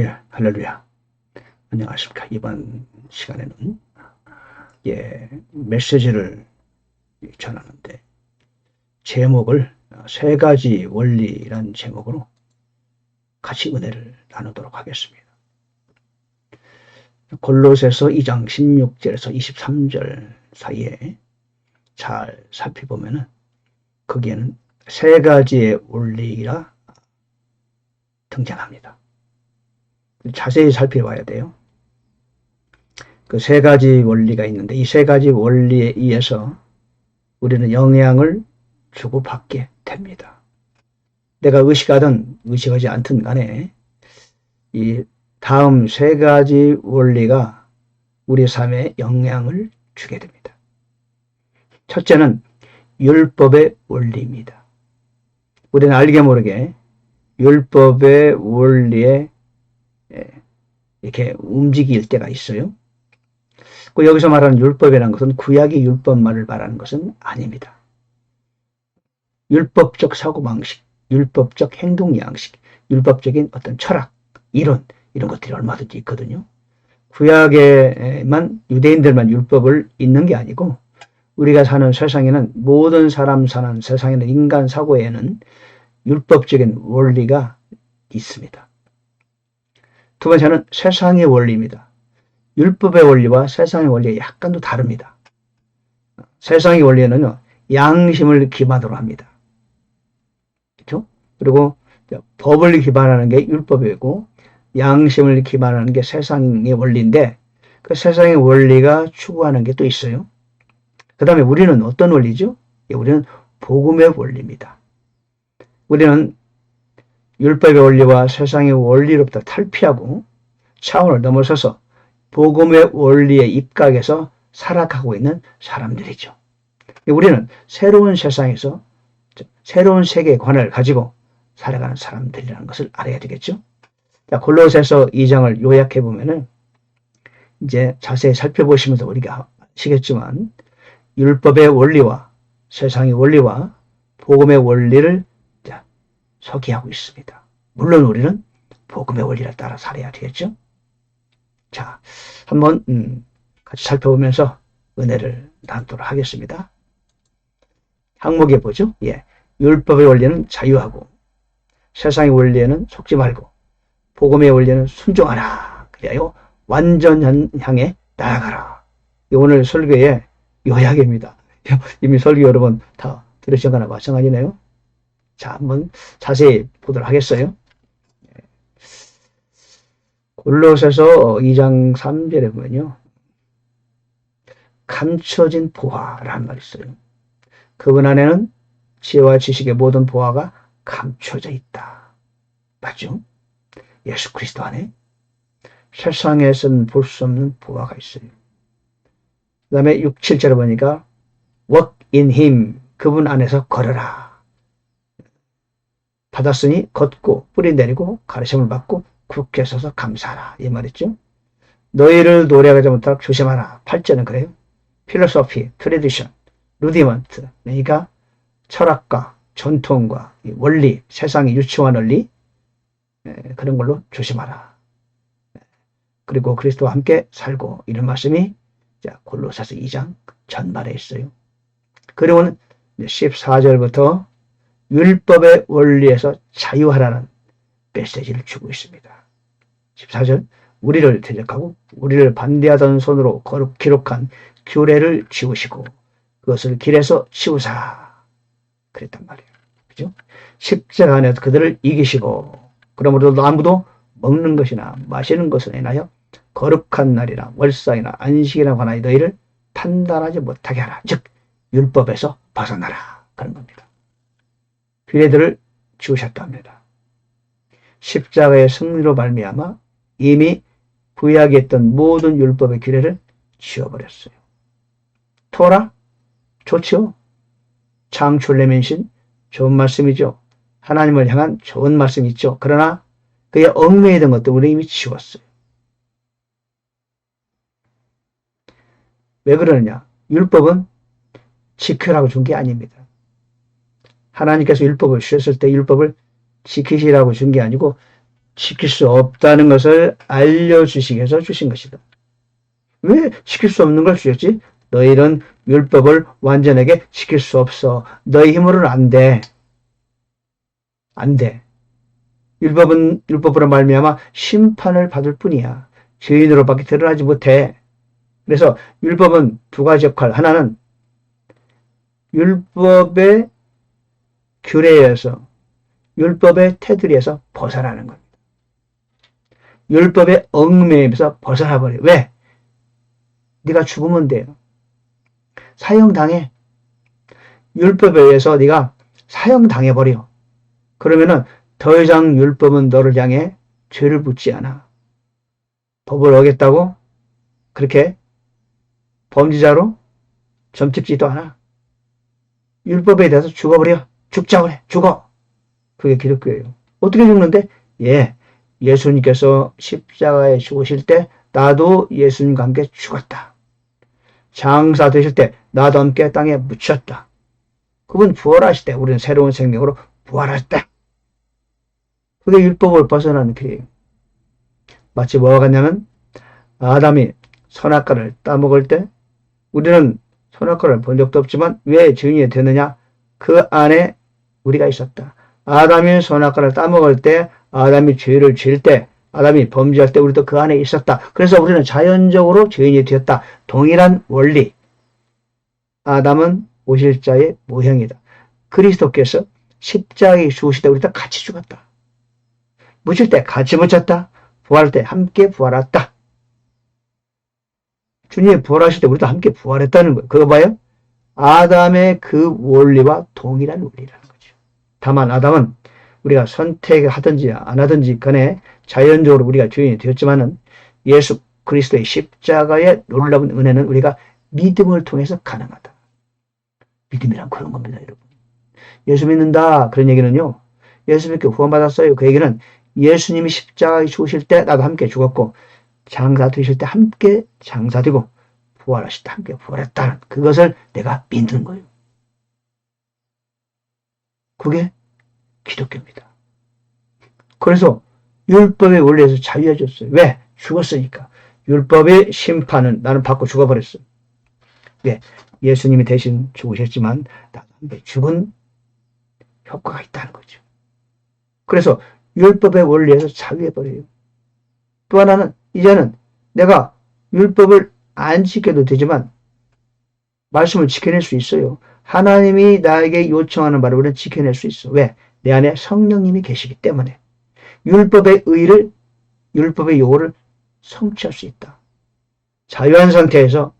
할렐루야. 안녕하십니까. 이번 시간에는 메시지를 전하는데 제목을 세 가지 원리라는 제목으로 같이 은혜를 나누도록 하겠습니다. 골로새서 2장 16절에서 23절 사이에 잘 살펴보면은 거기에는 세 가지의 원리가 등장합니다. 자세히 살펴봐야 돼요. 그 세 가지 원리가 있는데 이 세 가지 원리에 의해서 우리는 영향을 주고받게 됩니다. 내가 의식하든 의식하지 않든 간에 이 다음 세 가지 원리가 우리 삶에 영향을 주게 됩니다. 첫째는 율법의 원리입니다. 우리는 알게 모르게 율법의 원리에 이렇게 움직일 때가 있어요. 여기서 말하는 율법이라는 것은 구약의 율법만을 말하는 것은 아닙니다. 율법적 사고방식, 율법적 행동 양식, 율법적인 어떤 철학, 이론 이런 것들이 얼마든지 있거든요. 구약에만 유대인들만 율법을 있는 게 아니고 우리가 사는 세상에는 모든 사람 사는 세상에는 인간 사고에는 율법적인 원리가 있습니다. 두 번째는 세상의 원리입니다. 율법의 원리와 세상의 원리가 약간 더 다릅니다. 세상의 원리는요, 양심을 기반으로 합니다. 그렇죠? 그리고 법을 기반하는 게 율법이고 양심을 기반하는 게 세상의 원리인데 그 세상의 원리가 추구하는 게 또 있어요. 그 다음에 우리는 어떤 원리죠? 우리는 복음의 원리입니다. 우리는 율법의 원리와 세상의 원리로부터 탈피하고 차원을 넘어서서 복음의 원리에 입각해서 살아가고 있는 사람들이죠. 우리는 새로운 세상에서 새로운 세계관을 가지고 살아가는 사람들이라는 것을 알아야 되겠죠. 골로새서 2장을 요약해 보면은 이제 자세히 살펴보시면서 우리가 아시겠지만 율법의 원리와 세상의 원리와 복음의 원리를 소개하고 있습니다. 물론 우리는 복음의 원리를 따라 살아야 되겠죠. 자, 한번 같이 살펴보면서 은혜를 나누도록 하겠습니다. 항목에 보죠. 율법의 원리는 자유하고 세상의 원리에는 속지 말고 복음의 원리는 순종하라. 그래요. 완전 향해 나아가라. 오늘 설교의 요약입니다. 이미 설교 여러 번 다 들으신 거나 마찬가지네요. 자, 한번 자세히 보도록 하겠어요. 골로새서 2장 3절에 보면요. 감춰진 보화라는 말이 있어요. 그분 안에는 지혜와 지식의 모든 보화가 감춰져 있다. 맞죠? 예수 그리스도 안에 세상에서는 볼 수 없는 보화가 있어요. 그 다음에 6, 7절에 보니까 walk in him, 그분 안에서 걸어라. 받았으니 걷고 뿌리 내리고 가르침을 받고 굳게 서서 감사하라. 이 말이죠. 너희를 노래하지 못하도록 조심하라. 8절은 그래요. 필로소피, 트레디션, 루디먼트. 그러니까 철학과 전통과 원리, 세상의 유치한 원리 그런 걸로 조심하라. 그리고 그리스도와 함께 살고 이런 말씀이 골로새서 2장 전말에 있어요. 그리고는 14절부터 율법의 원리에서 자유하라는 메시지를 주고 있습니다. 14절, 우리를 대적하고 우리를 반대하던 손으로 기록한 규례를 지우시고 그것을 길에서 치우사. 그랬단 말이에요. 그죠? 십자가 안에서 그들을 이기시고 그러므로 아무도 먹는 것이나 마시는 것을 인하여 거룩한 날이나 월상이나 안식이나 관하여 너희를 판단하지 못하게 하라. 즉 율법에서 벗어나라. 그런 겁니다. 규례들을 지우셨다 합니다. 십자가의 승리로 말미암아 이미 구약에 있던 모든 율법의 규례를 지워버렸어요. 토라? 좋죠. 창출내면신 좋은 말씀이죠. 하나님을 향한 좋은 말씀이 있죠. 그러나 그에 얽매이던 것도 우리 이미 지웠어요. 왜 그러느냐? 율법은 지켜라고 준 게 아닙니다. 하나님께서 율법을 주셨을 때 율법을 지키시라고 준 게 아니고 지킬 수 없다는 것을 알려주시기 위해서 주신 것이다. 왜 지킬 수 없는 걸 주셨지? 너희는 율법을 완전하게 지킬 수 없어. 너희 힘으로는 안 돼. 안 돼. 율법으로 말미암아 심판을 받을 뿐이야. 죄인으로밖에 드러나지 못해. 그래서 율법은 두 가지 역할. 하나는 율법의 규례에서, 율법의 테두리에서 벗어나는 겁니다. 율법의 얽매임에서 벗어나 버려. 왜? 네가 죽으면 돼요. 사형당해. 율법에 의해서 네가 사형당해버려. 그러면은 더 이상 율법은 너를 향해 죄를 묻지 않아. 법을 어겼다고 그렇게 범죄자로 점찍지도 않아. 율법에 대해서 죽어버려. 죽자 그래. 죽어. 그게 기독교예요. 어떻게 죽는데? 예수님께서 십자가에 죽으실 때 나도 예수님과 함께 죽었다. 장사 되실 때 나도 함께 땅에 묻혔다. 그분 부활하실 때 우리는 새로운 생명으로 부활하셨다. 그게 율법을 벗어나는 길이에요. 마치 뭐가 같냐면 아담이 선악과를 따먹을 때 우리는 선악과를 본 적도 없지만 왜 증인이 되느냐? 그 안에 우리가 있었다. 아담이 선악과를 따먹을 때, 아담이 죄를 지을 때, 아담이 범죄할 때 우리도 그 안에 있었다. 그래서 우리는 자연적으로 죄인이 되었다. 동일한 원리. 아담은 오실 자의 모형이다. 그리스도께서 십자가에 죽으실 때 우리도 같이 죽었다. 묻힐 때 같이 묻혔다. 부활할 때 함께 부활했다. 주님이 부활하실 때 우리도 함께 부활했다는 거예요. 그거 봐요? 아담의 그 원리와 동일한 원리라는 거죠. 다만 아담은 우리가 선택하든지 안 하든지 간에 자연적으로 우리가 죄인이 되었지만은 예수 그리스도의 십자가의 놀라운 은혜는 우리가 믿음을 통해서 가능하다. 믿음이란 그런 겁니다, 여러분. 예수 믿는다 그런 얘기는요. 예수 믿고 구원받았어요. 그 얘기는 예수님이 십자가에 죽으실 때 나도 함께 죽었고 장사 되실 때 함께 장사되고 부활하실 때 함께 부활했다는 그것을 내가 믿는 거예요. 그게 기독교입니다. 그래서 율법의 원리에서 자유해졌어요. 왜? 죽었으니까. 율법의 심판은 나는 받고 죽어버렸어요. 왜? 예수님이 대신 죽으셨지만 나도 함께 죽은 효과가 있다는 거죠. 그래서 율법의 원리에서 자유해버려요. 또 하나는 이제는 내가 율법을 안 지켜도 되지만 말씀을 지켜낼 수 있어요. 하나님이 나에게 요청하는 바를 우리는 지켜낼 수 있어. 왜? 내 안에 성령님이 계시기 때문에. 율법의 의를, 율법의 요구를 성취할 수 있다. 자유한 상태에서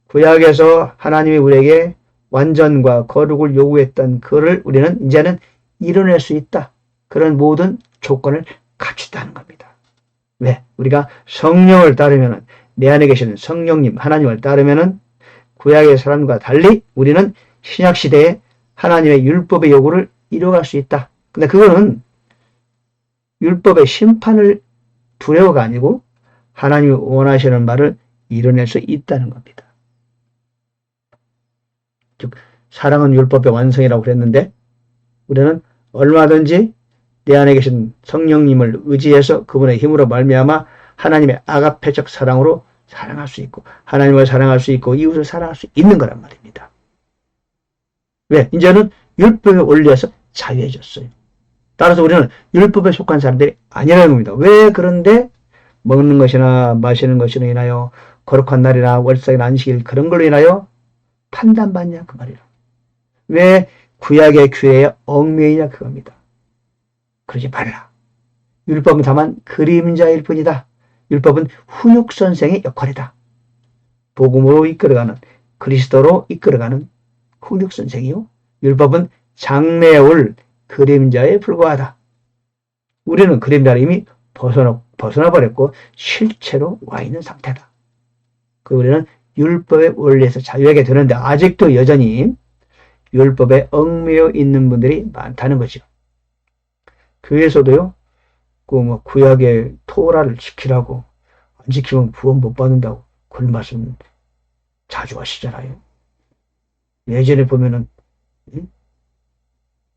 구약에서 하나님이 우리에게 완전과 거룩을 요구했던 그를 우리는 이제는 이뤄낼 수 있다. 그런 모든 조건을 갖췄다는 겁니다. 왜? 우리가 성령을 따르면은 내 안에 계시는 성령님 하나님을 따르면은 구약의 사람과 달리 우리는 신약 시대에 하나님의 율법의 요구를 이뤄갈 수 있다. 근데 그거는 율법의 심판을 두려워가 아니고 하나님이 원하시는 바를 이뤄낼 수 있다는 겁니다. 즉 사랑은 율법의 완성이라고 그랬는데 우리는 얼마든지 내 안에 계신 성령님을 의지해서 그분의 힘으로 말미암아 하나님의 아가페적 사랑으로 사랑할 수 있고 하나님을 사랑할 수 있고 이웃을 사랑할 수 있는 거란 말입니다. 왜? 이제는 율법의 원리에서 자유해졌어요. 따라서 우리는 율법에 속한 사람들이 아니라는 겁니다. 왜 그런데 먹는 것이나 마시는 것으로 인하여 거룩한 날이나 월삭이나 안식일 그런 걸로 인하여 판단받냐 그 말이라. 왜 구약의 규례에 얽매이냐 그겁니다. 그러지 말라. 율법은 다만 그림자일 뿐이다. 율법은 훈육선생의 역할이다. 복음으로 이끌어가는 그리스도로 이끌어가는 훈육선생이요. 율법은 장래올 그림자에 불과하다. 우리는 그림자를 이미 벗어나버렸고 실체로 와 있는 상태다. 그 우리는 율법의 원리에서 자유하게 되는데 아직도 여전히 율법에 얽매여 있는 분들이 많다는 거죠. 교회에서도요, 구약의 토라를 지키라고, 안 지키면 구원 못 받는다고, 그런 말씀 자주 하시잖아요. 예전에 보면은,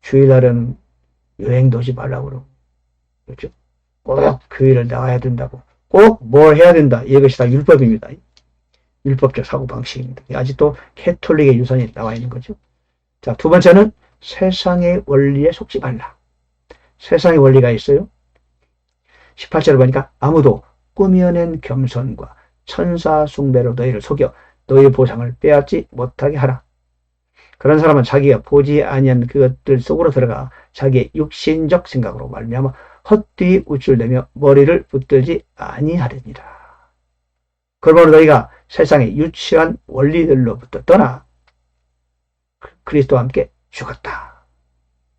주일날은 여행도 하지 말라고 그러고, 그렇죠? 꼭 교회를 나와야 된다고. 꼭 뭘 해야 된다. 이것이 다 율법입니다. 율법적 사고방식입니다. 아직도 캐톨릭의 유산이 나와 있는 거죠. 자, 두 번째는 세상의 원리에 속지 말라. 세상의 원리가 있어요. 18절을 보니까 아무도 꾸며낸 겸손과 천사 숭배로 너희를 속여 너희의 보상을 빼앗지 못하게 하라. 그런 사람은 자기가 보지 아니한 그것들 속으로 들어가 자기의 육신적 생각으로 말미암아 헛되이 우쭐대며 머리를 붙들지 아니하려니라. 그러므로 너희가 세상의 유치한 원리들로부터 떠나 그리스도와 함께 죽었다.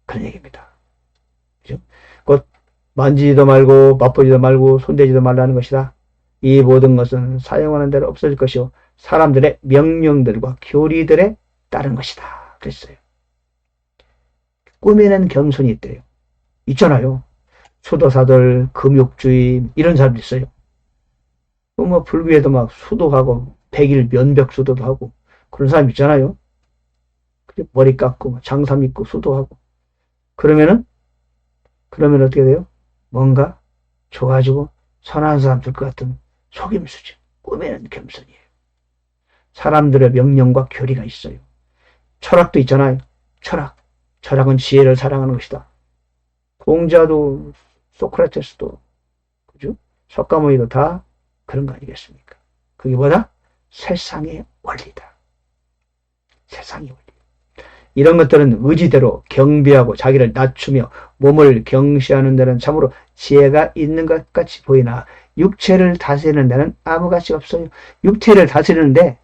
그런 얘기입니다. 그죠? 곧 만지지도 말고 맛보지도 말고 손대지도 말라는 것이다. 이 모든 것은 사용하는 대로 없어질 것이요 사람들의 명령들과 교리들에 따른 것이다. 그랬어요. 꾸미는 겸손이 있대요. 있잖아요. 수도사들, 금욕주의 이런 사람도 있어요. 뭐 불교에도 막 수도하고 백일 면벽 수도도 하고 그런 사람 있잖아요. 머리 깎고 장사 믿고 수도하고 그러면 어떻게 돼요? 뭔가 좋아지고 선한 사람 될 것 같은 속임수죠. 꾸미는 겸손이에요. 사람들의 명령과 교리가 있어요. 철학도 있잖아요. 철학은 지혜를 사랑하는 것이다. 공자도 소크라테스도 그죠? 석가모니도 다 그런 거 아니겠습니까? 그게 뭐다? 세상의 원리다. 세상의 원리. 이런 것들은 의지대로 경배하고 자기를 낮추며 몸을 경시하는 데는 참으로 지혜가 있는 것 같이 보이나 육체를 다스리는 데는 아무 가치 없어요. 육체를 다스리는데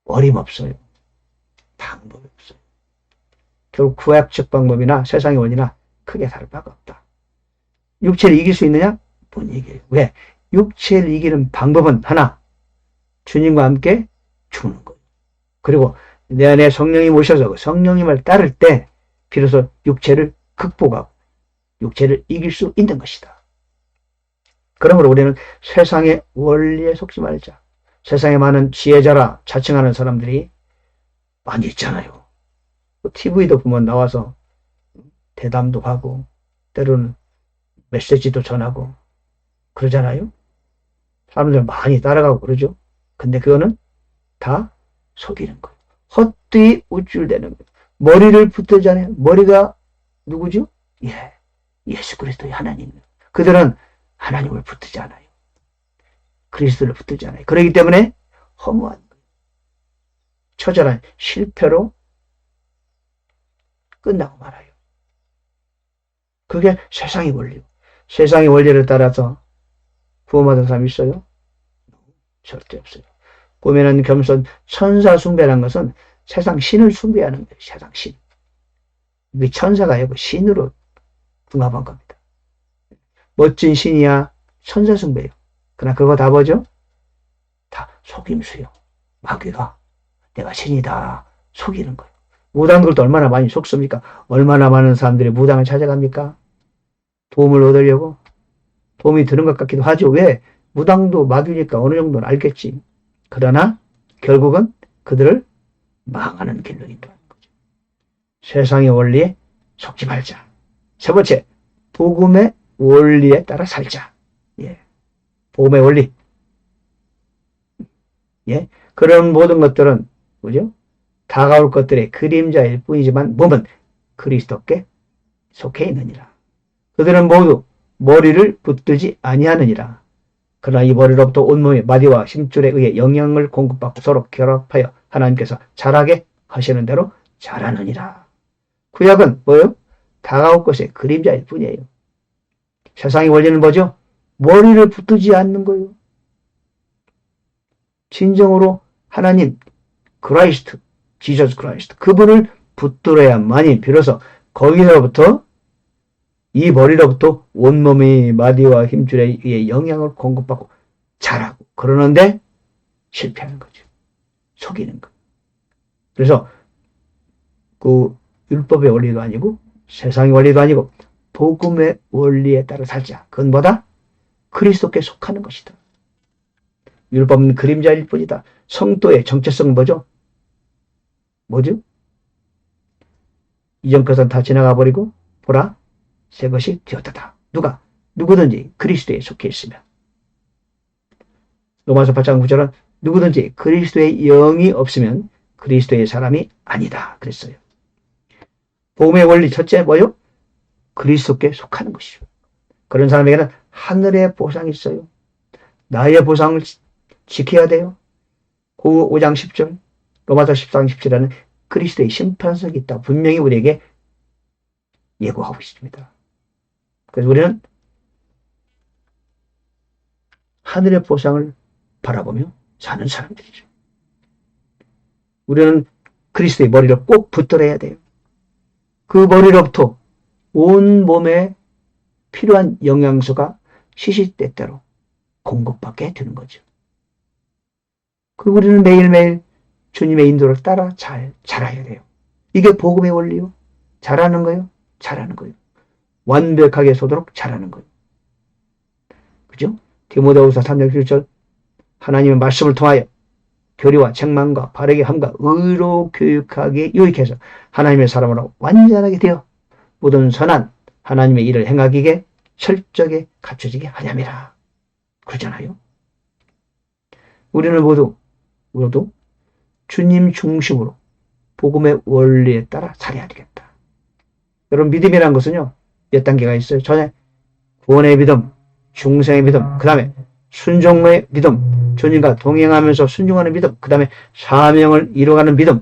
어림없어요. 방법이 없어요. 결국 구약적 방법이나 세상의 원리나 크게 다를 바가 없다. 육체를 이길 수 있느냐? 못 이겨요. 왜? 육체를 이기는 방법은 하나, 주님과 함께 죽는 거예요. 그리고 내 안에 성령이 오셔서 성령님을 따를 때 비로소 육체를 극복하고 육체를 이길 수 있는 것이다. 그러므로 우리는 세상의 원리에 속지 말자. 세상에 많은 지혜자라 자칭하는 사람들이 많이 있잖아요. TV도 보면 나와서 대담도 하고 때로는 메시지도 전하고 그러잖아요. 사람들 많이 따라가고 그러죠. 근데 그거는 다 속이는 거예요. 헛되이 우쭐대는 거예요. 머리를 붙들잖아요. 머리가 누구죠? 예수 그리스도의 하나님. 그들은 하나님을 붙들지 않아요. 그리스도를 붙들지 않아요. 그렇기 때문에 허무한 거예요. 처절한 실패로 끝나고 말아요. 그게 세상의 원리고 세상의 원리를 따라서 구원받은 사람이 있어요? 절대 없어요. 꾸미는 겸손, 천사 숭배라는 것은 세상 신을 숭배하는 거예요. 세상 신. 이게 천사가 아니고 신으로 붕합한 겁니다. 멋진 신이야 천사 숭배예요. 그러나 그거 다 뭐죠? 다 속임수요. 마귀가 내가 신이다 속이는 거예요. 무당들도 얼마나 많이 속습니까? 얼마나 많은 사람들이 무당을 찾아갑니까? 도움을 얻으려고? 도움이 드는 것 같기도 하죠. 왜? 무당도 마귀니까 어느 정도는 알겠지. 그러나 결국은 그들을 망하는 길로 인도하는 거죠. 세상의 원리에 속지 말자. 세 번째, 복음의 원리에 따라 살자. 복음의 원리. 그런 모든 것들은 뭐죠? 다가올 것들의 그림자일 뿐이지만 몸은 그리스도께 속해 있느니라. 그들은 모두 머리를 붙들지 아니하느니라. 그러나 이 머리로부터 온몸의 마디와 힘줄에 의해 영향을 공급받고 서로 결합하여 하나님께서 자라게 하시는 대로 자라느니라. 구약은 뭐예요? 다가올 것의 그림자일 뿐이에요. 세상의 원리는 뭐죠? 머리를 붙들지 않는 거예요. 진정으로 하나님 크라이스트, 지저스 크라이스트 그분을 붙들어야만이 비로소 거기서부터 이 머리로부터 온몸의 마디와 힘줄에 의해 영향을 공급받고 자라고 그러는데 실패하는 거죠. 속이는 거. 그래서 그 율법의 원리도 아니고 세상의 원리도 아니고 복음의 원리에 따라 살자. 그건 뭐다? 그리스도께 속하는 것이다. 율법은 그림자일 뿐이다. 성도의 정체성은 뭐죠? 이전 것은 다 지나가 버리고 보라 새 것이 되었다. 누가? 누구든지 그리스도에 속해 있으면, 로마서 8장 9절은 누구든지 그리스도의 영이 없으면 그리스도의 사람이 아니다 그랬어요. 복음의 원리 첫째 뭐요? 그리스도께 속하는 것이죠. 그런 사람에게는 하늘의 보상이 있어요. 나의 보상을 지켜야 돼요. 고 5장 10절, 로마서 14장 17절에는 그리스도의 심판석이 있다. 분명히 우리에게 예고하고 있습니다. 그래서 우리는 하늘의 보상을 바라보며 사는 사람들이죠. 우리는 그리스도의 머리를 꼭 붙들어야 돼요. 그 머리로부터 온 몸에 필요한 영양소가 시시때때로 공급받게 되는 거죠. 그리고 우리는 매일매일 주님의 인도를 따라 잘 자라야 돼요. 이게 복음의 원리요. 자라는 거요. 자라는 거요. 완벽하게 서도록 자라는 거요. 그죠? 디모데후서 3장 1절 하나님의 말씀을 통하여 교리와 책망과 바르게 함과 의로 교육하기에 유익해서 하나님의 사람으로 완전하게 되어 모든 선한 하나님의 일을 행하기에 철저하게 갖춰지게 하냐미라. 그러잖아요. 우리는 모두 주님 중심으로 복음의 원리에 따라 살아야 되겠다. 여러분, 믿음이라는 것은요, 몇 단계가 있어요. 전에 구원의 믿음, 중생의 믿음, 그 다음에 순종의 믿음, 주님과 동행하면서 순종하는 믿음, 그 다음에 사명을 이뤄가는 믿음.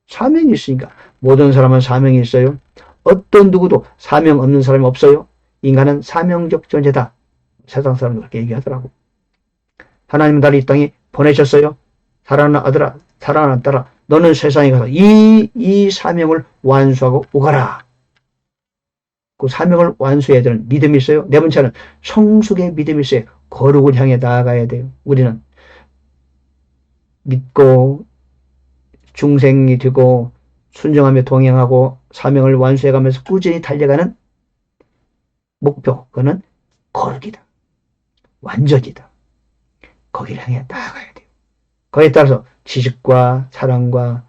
사명이 있으니까 모든 사람은 사명이 있어요. 어떤 누구도 사명 없는 사람이 없어요. 인간은 사명적 존재다. 세상 사람들 그렇게 얘기하더라고. 하나님은 나를 이 땅에 보내셨어요. 사랑하는 아들아, 사랑하는 딸아, 너는 세상에 가서 이 사명을 완수하고 오가라. 그 사명을 완수해야 되는 믿음이 있어요. 네 번째는 성숙의 믿음이 있어요. 거룩을 향해 나아가야 돼요. 우리는 믿고 중생이 되고 순종하며 동행하고 사명을 완수해가면서 꾸준히 달려가는 목표, 그거는 거룩이다. 완전이다. 거기를 향해 나아가야 돼요. 거기에 따라서 지식과 사랑과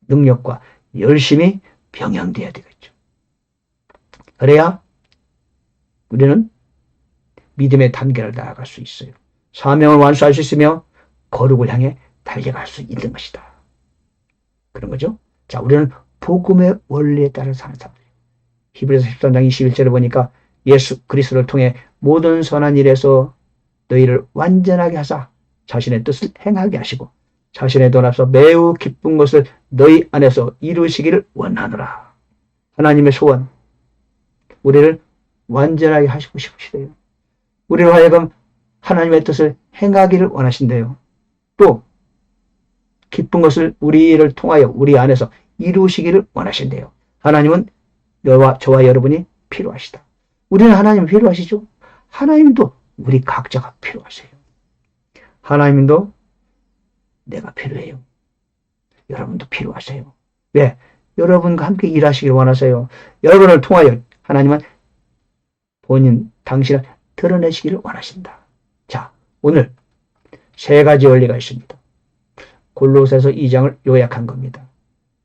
능력과 열심히 병행돼야 되겠죠. 그래야 우리는 믿음의 단계를 나아갈 수 있어요. 사명을 완수할 수 있으며 거룩을 향해 달려갈 수 있는 것이다. 그런 거죠. 자, 우리는 복음의 원리에 따라 사는 사람들이에요. 히브리서 13장 21절에 보니까 예수 그리스도를 통해 모든 선한 일에서 너희를 완전하게 하사 자신의 뜻을 행하게 하시고 자신의 돈 앞서 매우 기쁜 것을 너희 안에서 이루시기를 원하노라. 하나님의 소원, 우리를 완전하게 하시고 싶으시대요. 우리로 하여금 하나님의 뜻을 행하기를 원하신대요. 또 기쁜 것을 우리를 통하여 우리 안에서 이루시기를 원하신대요. 하나님은 저와 여러분이 필요하시다. 우리는 하나님 필요하시죠? 하나님도 우리 각자가 필요하세요. 하나님도 내가 필요해요. 여러분도 필요하세요. 왜? 여러분과 함께 일하시길 원하세요. 여러분을 통하여 하나님은 당신을 드러내시기를 원하신다. 자, 오늘 세 가지 원리가 있습니다. 골로새서 2장을 요약한 겁니다.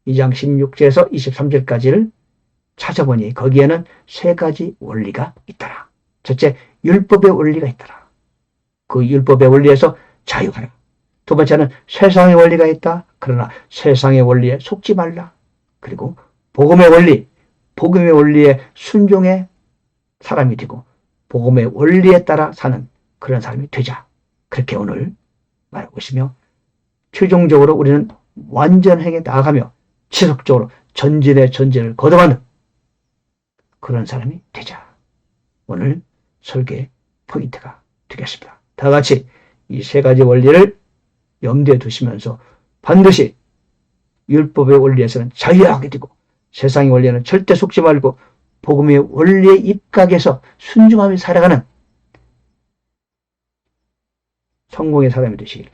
2장 16절에서 23절까지를 찾아보니 거기에는 세 가지 원리가 있더라. 첫째, 율법의 원리가 있더라. 그 율법의 원리에서 자유하라. 두 번째는 세상의 원리가 있다. 그러나 세상의 원리에 속지 말라. 그리고 복음의 원리에 순종의 사람이 되고 복음의 원리에 따라 사는 그런 사람이 되자. 그렇게 오늘 말하고 있으며 최종적으로 우리는 완전하게 나아가며 지속적으로 전진의 전진을 거듭하는 그런 사람이 되자. 오늘 설교의 포인트가 되겠습니다. 다 같이 이 세 가지 원리를 염두에 두시면서 반드시 율법의 원리에서는 자유하게 되고 세상의 원리에는 절대 속지 말고 복음의 원리에 입각해서 순종하며 살아가는 성공의 사람이 되시길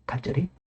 간절히